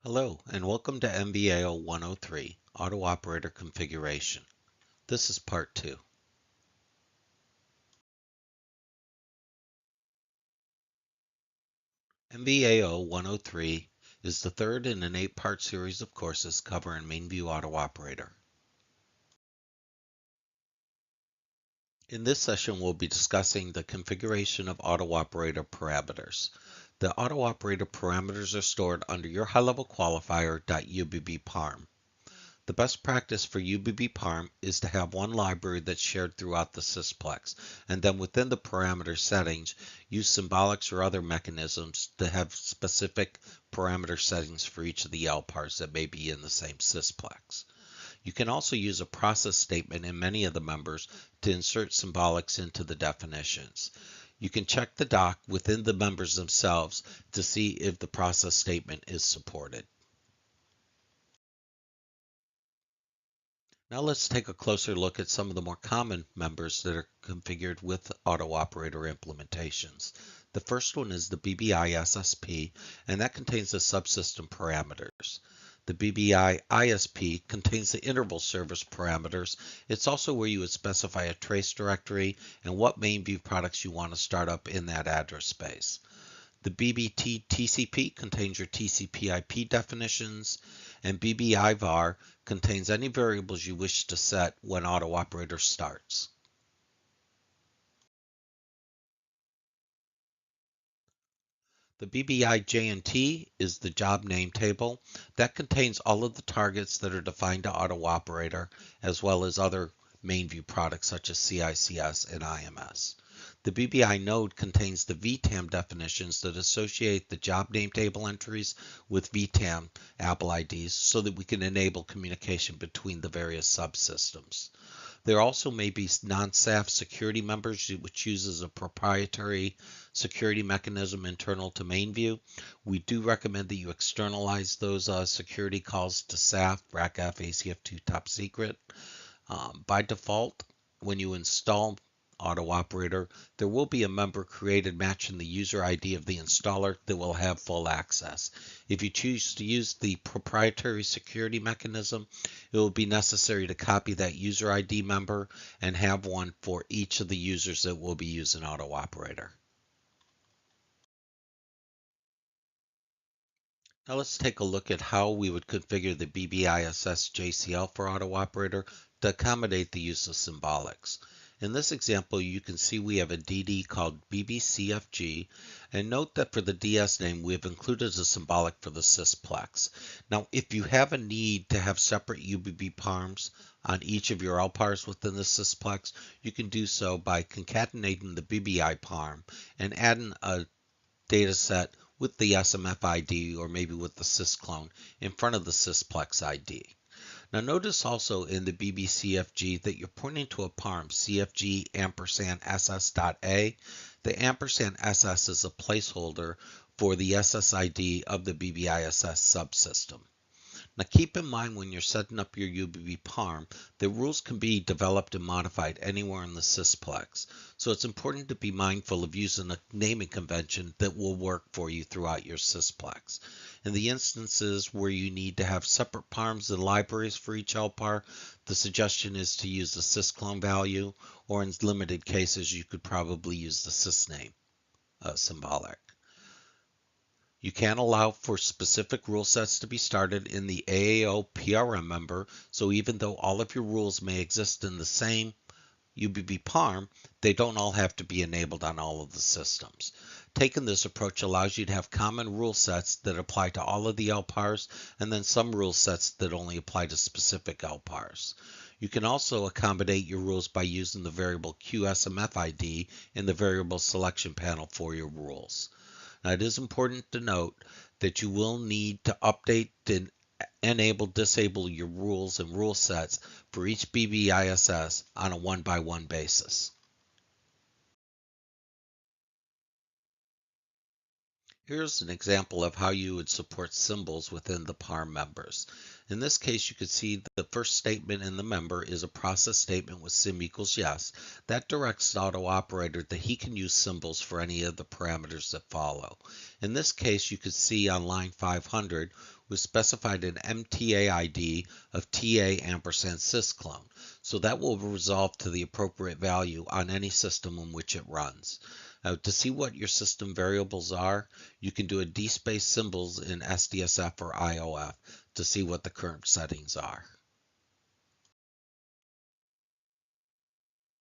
Hello, and welcome to MVAO103, Auto Operator Configuration. This is Part 2. MVAO103 is the third in an 8-part series of courses covering MainView Auto Operator. In this session, we'll be discussing the configuration of Auto Operator parameters. The Auto Operator parameters are stored under your high-level qualifier.UBBParm. The best practice for UBBParm is to have one library that's shared throughout the sysplex, and then within the parameter settings, use Symbolics or other mechanisms to have specific parameter settings for each of the LPARs that may be in the same sysplex. You can also use a process statement in many of the members to insert Symbolics into the definitions. You can check the doc within the members themselves to see if the process statement is supported. Now let's take a closer look at some of the more common members that are configured with auto operator implementations. The first one is the BEBiSSP, and that contains the subsystem parameters. The BEBiSSP contains the interval service parameters. It's also where you would specify a trace directory and what MainView products you want to start up in that address space. The BBT TCP contains your TCP IP definitions, and BBIVAR contains any variables you wish to set when auto operator starts. The BBIJNT is the job name table that contains all of the targets that are defined to auto operator, as well as other MainView products such as CICS and IMS. The BBI node contains the VTAM definitions that associate the job name table entries with VTAM ABL IDs so that we can enable communication between the various subsystems. There also may be non-SAF security members which uses a proprietary security mechanism internal to MainView. We do recommend that you externalize those security calls to SAF, BRACF, ACF2 top secret. By default, when you install Auto Operator, there will be a member created matching the user ID of the installer that will have full access. If you choose to use the proprietary security mechanism, it will be necessary to copy that user ID member and have one for each of the users that will be using Auto Operator. Now let's take a look at how we would configure the BBISS JCL for Auto Operator to accommodate the use of Symbolics. In this example, you can see we have a DD called BBCFG, and note that for the DS name, we have included a symbolic for the sysplex. Now, if you have a need to have separate UBB parms on each of your LPARs within the sysplex, you can do so by concatenating the BBI parm and adding a data set with the SMF ID or maybe with the sysclone in front of the sysplex ID. Now notice also in the BBCFG that you're pointing to a parm, CFG ampersand SS.A. The ampersand SS is a placeholder for the SSID of the BBISS subsystem. Now keep in mind when you're setting up your UBB parm, the rules can be developed and modified anywhere in the sysplex. So it's important to be mindful of using a naming convention that will work for you throughout your sysplex. In the instances where you need to have separate parms and libraries for each LPAR, the suggestion is to use the sysclone value, or in limited cases, you could probably use the sysname symbolic. You can allow for specific rule sets to be started in the AAO PRM member, so even though all of your rules may exist in the same UBB parm, they don't all have to be enabled on all of the systems. Taking this approach allows you to have common rule sets that apply to all of the LPARs, and then some rule sets that only apply to specific LPARs. You can also accommodate your rules by using the variable QSMFID in the variable selection panel for your rules. Now, it is important to note that you will need to update and enable, disable your rules and rule sets for each BBISS on a one-by-one basis. Here's an example of how you would support symbols within the PaRM members. In this case, you can see the first statement in the member is a process statement with sim equals yes. That directs the AutoOperator that he can use symbols for any of the parameters that follow. In this case, you can see on line 500, we specified an MTA ID of TA ampersand sysclone. So that will resolve to the appropriate value on any system in which it runs. Now, to see what your system variables are, you can do a dspace symbols in SDSF or IOF to see what the current settings are.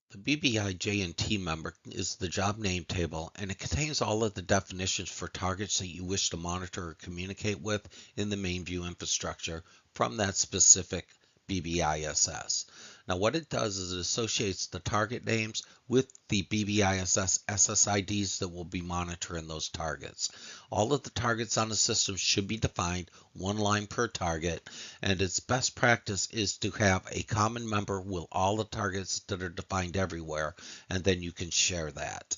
The BBI J&T member is the job name table, and it contains all of the definitions for targets that you wish to monitor or communicate with in the MainView infrastructure from that specific BBISS. Now what it does is it associates the target names with the BBISS SSIDs that will be monitoring those targets. All of the targets on the system should be defined one line per target, and its best practice is to have a common member with all the targets that are defined everywhere, and then you can share that.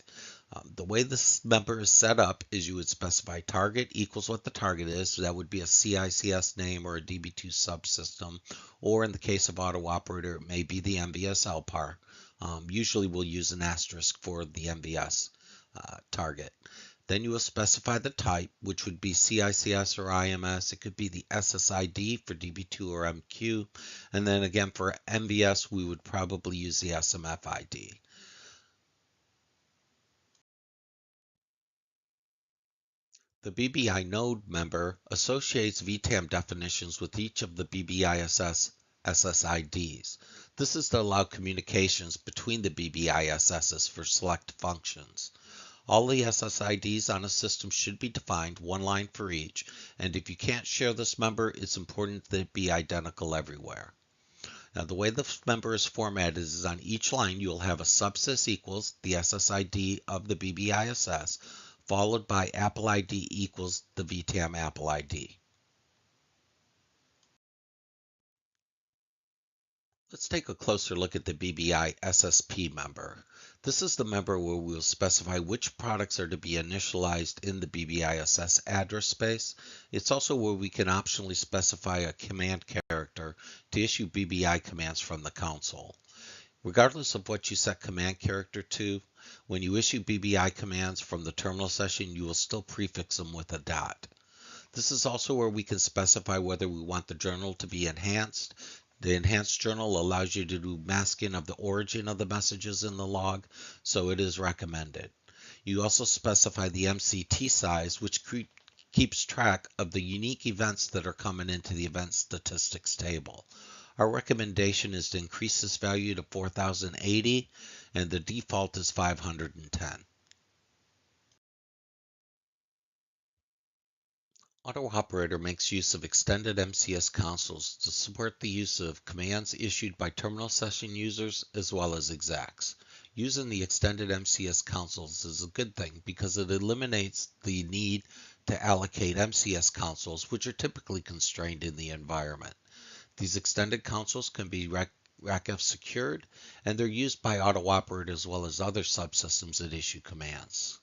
The way this member is set up is you would specify target equals what the target is. So that would be a CICS name or a DB2 subsystem, or in the case of AutoOperator, it may be the MVS LPAR. Usually we'll use an asterisk for the MVS target. Then you will specify the type, which would be CICS or IMS. It could be the SSID for DB2 or MQ. And then again for MVS, we would probably use the SMF ID. The BBI node member associates VTAM definitions with each of the BBISS SSIDs. This is to allow communications between the BBISSs for select functions. All the SSIDs on a system should be defined, one line for each, and if you can't share this member, it's important that it be identical everywhere. Now the way this member is formatted is on each line you'll have a subsys equals the SSID of the BBISS, followed by Apple ID equals the VTAM Apple ID. Let's take a closer look at the BBI SSP member. This is the member where we'll specify which products are to be initialized in the BBISS address space. It's also where we can optionally specify a command character to issue BBI commands from the console. Regardless of what you set command character to, when you issue BBI commands from the terminal session, you will still prefix them with a dot. This is also where we can specify whether we want the journal to be enhanced. The enhanced journal allows you to do masking of the origin of the messages in the log, so it is recommended. You also specify the MCT size, which keeps track of the unique events that are coming into the event statistics table. Our recommendation is to increase this value to 4080, and the default is 510. AutoOperator makes use of extended MCS councils to support the use of commands issued by terminal session users as well as execs. Using the extended MCS councils is a good thing because it eliminates the need to allocate MCS councils, which are typically constrained in the environment. These extended councils can be RACF secured, and they're used by AutoOperator as well as other subsystems that issue commands.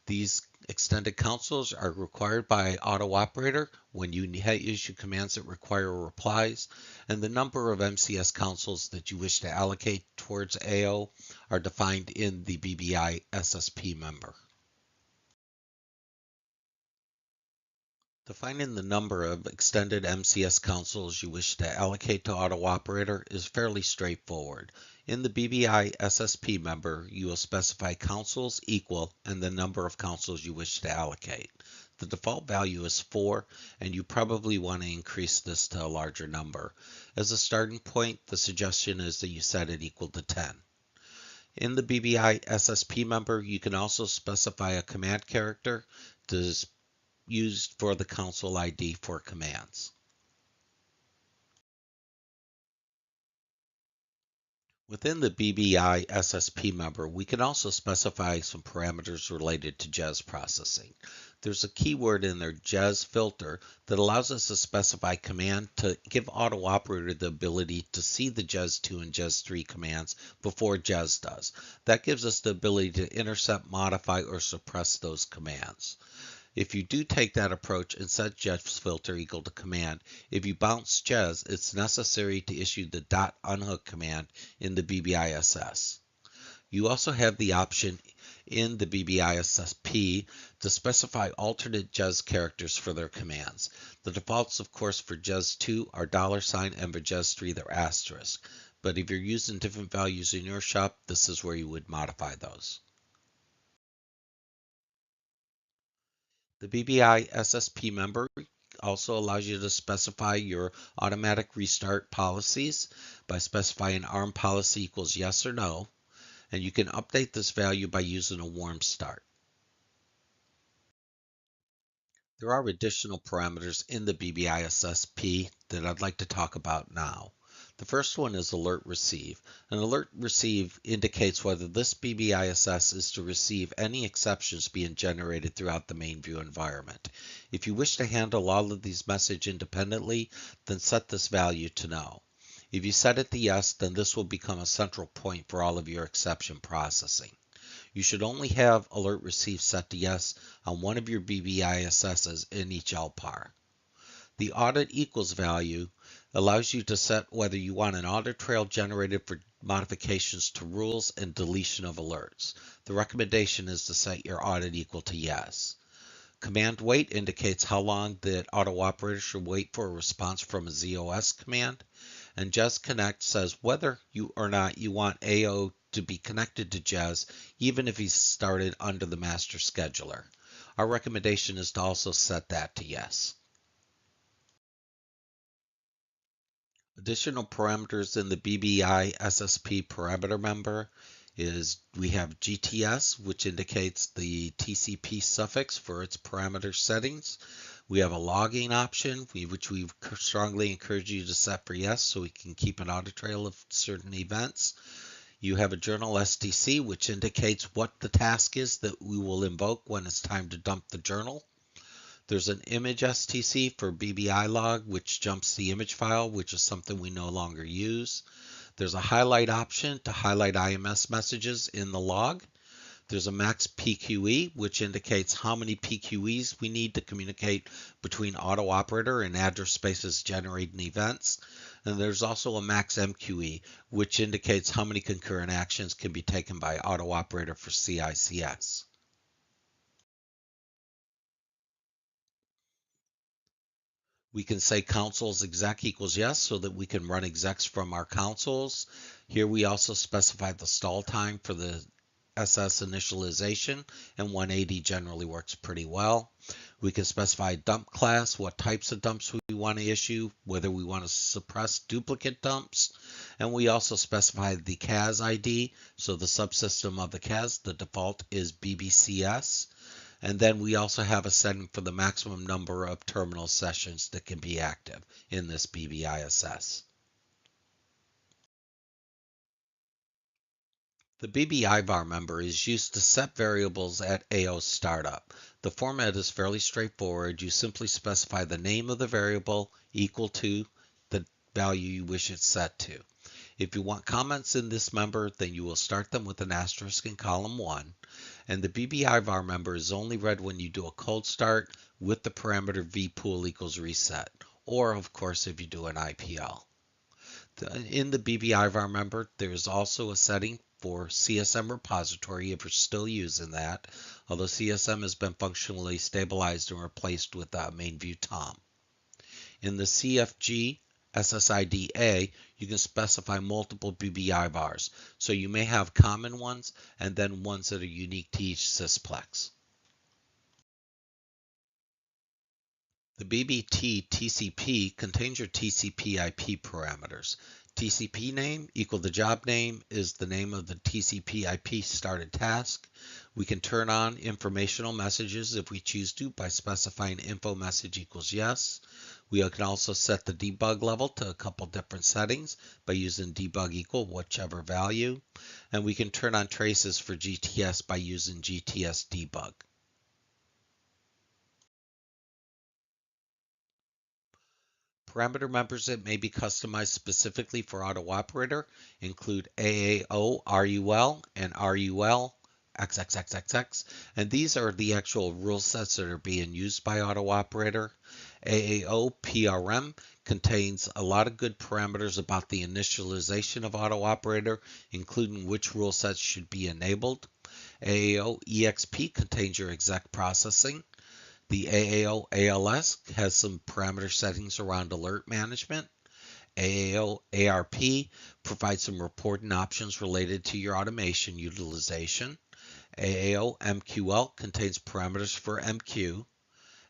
These extended councils are required by AutoOperator when you issue commands that require replies, and the number of MCS councils that you wish to allocate towards AO are defined in the BBI SSP member. Defining the number of extended MCS councils you wish to allocate to AutoOperator is fairly straightforward. In the BBI SSP member, you will specify councils equal and the number of councils you wish to allocate. The default value is 4, and you probably want to increase this to a larger number. As a starting point, the suggestion is that you set it equal to 10. In the BBI SSP member, you can also specify a command character used for the console ID for commands. Within the BBI SSP member, we can also specify some parameters related to JES processing. There's a keyword in there, JES filter, that allows us to specify command to give AutoOperator the ability to see the JES2 and JES3 commands before JES does. That gives us the ability to intercept, modify, or suppress those commands. If you do take that approach and set Jez filter equal to command, if you bounce Jez, it's necessary to issue the .unhook command in the BEBiSS. You also have the option in the BEBiSSP to specify alternate Jez characters for their commands. The defaults, of course, for Jez2 are $, and for Jez3 they're asterisk. But if you're using different values in your shop, this is where you would modify those. The BEBiSSP member also allows you to specify your automatic restart policies by specifying ARM policy equals yes or no, and you can update this value by using a warm start. There are additional parameters in the BEBiSSP that I'd like to talk about now. The first one is alert receive. An alert receive indicates whether this BEBiSS is to receive any exceptions being generated throughout the MainView environment. If you wish to handle all of these messages independently, then set this value to no. If you set it to yes, then this will become a central point for all of your exception processing. You should only have alert receive set to yes on one of your BEBiSSs in each LPAR. The audit equals value allows you to set whether you want an audit trail generated for modifications to rules and deletion of alerts. The recommendation is to set your audit equal to yes. Command wait indicates how long the AutoOPERATOR should wait for a response from a ZOS command. And Jez Connect says whether you or not you want AO to be connected to Jez, even if he's started under the master scheduler. Our recommendation is to also set that to yes. Additional parameters in the BEBiSSP parameter member is we have GTS, which indicates the TCP suffix for its parameter settings. We have a logging option, which we strongly encourage you to set for yes so we can keep an audit trail of certain events. You have a journal STC, which indicates what the task is that we will invoke when it's time to dump the journal. There's an image STC for BBI log, which jumps the image file, which is something we no longer use. There's a highlight option to highlight IMS messages in the log. There's a max PQE, which indicates how many PQEs we need to communicate between AutoOPERATOR and address spaces generating events. And there's also a max MQE, which indicates how many concurrent actions can be taken by AutoOPERATOR for CICS. We can say consoles exec equals yes so that we can run execs from our consoles. Here we also specify the stall time for the SS initialization, and 180 generally works pretty well. We can specify dump class, what types of dumps we want to issue, whether we want to suppress duplicate dumps, and we also specify the CAS ID, so the subsystem of the CAS, the default is BBCS. And then we also have a setting for the maximum number of terminal sessions that can be active in this BEBiSS. The BBIVAR member is used to set variables at AO startup. The format is fairly straightforward. You simply specify the name of the variable equal to the value you wish it set to. If you want comments in this member, then you will start them with an asterisk in column 1. And the BBIVAR member is only read when you do a cold start with the parameter vpool equals reset, or of course if you do an IPL. In the BBIVAR member, there is also a setting for CSM repository if you're still using that, although CSM has been functionally stabilized and replaced with MainView Tom. In the CFG SSID-A, you can specify multiple BBIVARs, so you may have common ones and then ones that are unique to each sysplex. The BBT TCP contains your TCP IP parameters. TCP name equal the job name is the name of the TCP IP started task. We can turn on informational messages if we choose to by specifying info message equals yes. We can also set the debug level to a couple different settings by using debug equal whichever value. And we can turn on traces for GTS by using GTS debug. Parameter members that may be customized specifically for AutoOPERATOR include AAO RUL and RUL XXXXX, and these are the actual rule sets that are being used by AutoOperator. AAO-PRM contains a lot of good parameters about the initialization of AutoOperator, including which rule sets should be enabled. AAO-EXP contains your exec processing. The AAO-ALS has some parameter settings around alert management. AAO-ARP provides some reporting options related to your automation utilization. AAO-MQL contains parameters for MQ.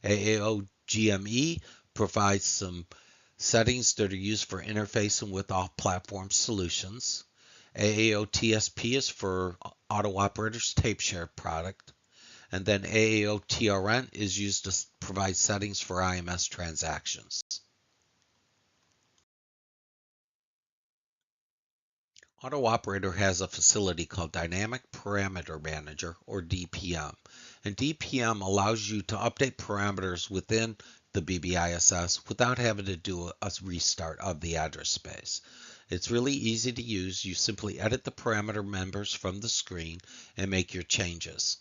AAO-GME provides some settings that are used for interfacing with off-platform solutions. AAO-TSP is for AutoOperator's tape share product. And then AAO-TRN is used to provide settings for IMS transactions. AutoOperator has a facility called Dynamic Parameter Manager, or DPM. And DPM allows you to update parameters within the BEBiSS without having to do a restart of the address space. It's really easy to use. You simply edit the parameter members from the screen and make your changes.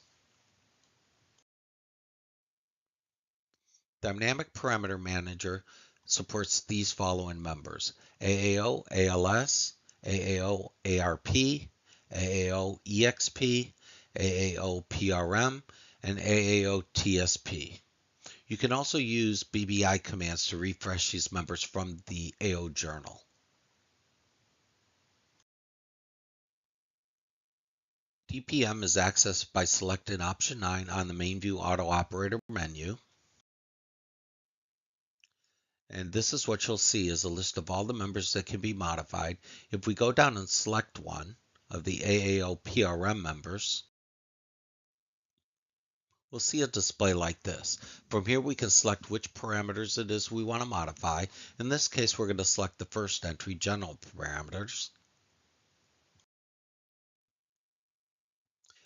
Dynamic Parameter Manager supports these following members: AAO, ALS, AAO, ARP, AAO, EXP, AAO, PRM, and AAO, TSP. You can also use BBI commands to refresh these members from the AO journal. DPM is accessed by selecting option 9 on the MainView AutoOperator menu. And this is what you'll see is a list of all the members that can be modified. If we go down and select one of the AAO PRM members, we'll see a display like this. From here we can select which parameters it is we want to modify. In this case we're going to select the first entry, general parameters.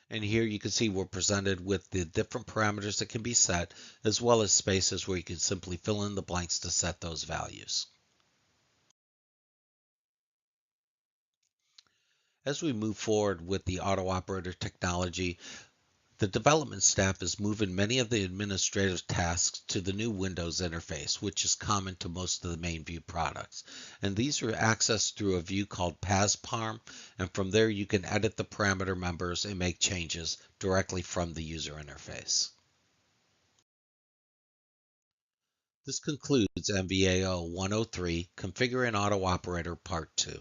And here you can see we're presented with the different parameters that can be set, as well as spaces where you can simply fill in the blanks to set those values. As we move forward with the AutoOperator technology, the development staff is moving many of the administrative tasks to the new Windows interface, which is common to most of the MainView products. And these are accessed through a view called PassParm, and from there you can edit the parameter members and make changes directly from the user interface. This concludes MVAO 103, Configuring AutoOperator Part 2.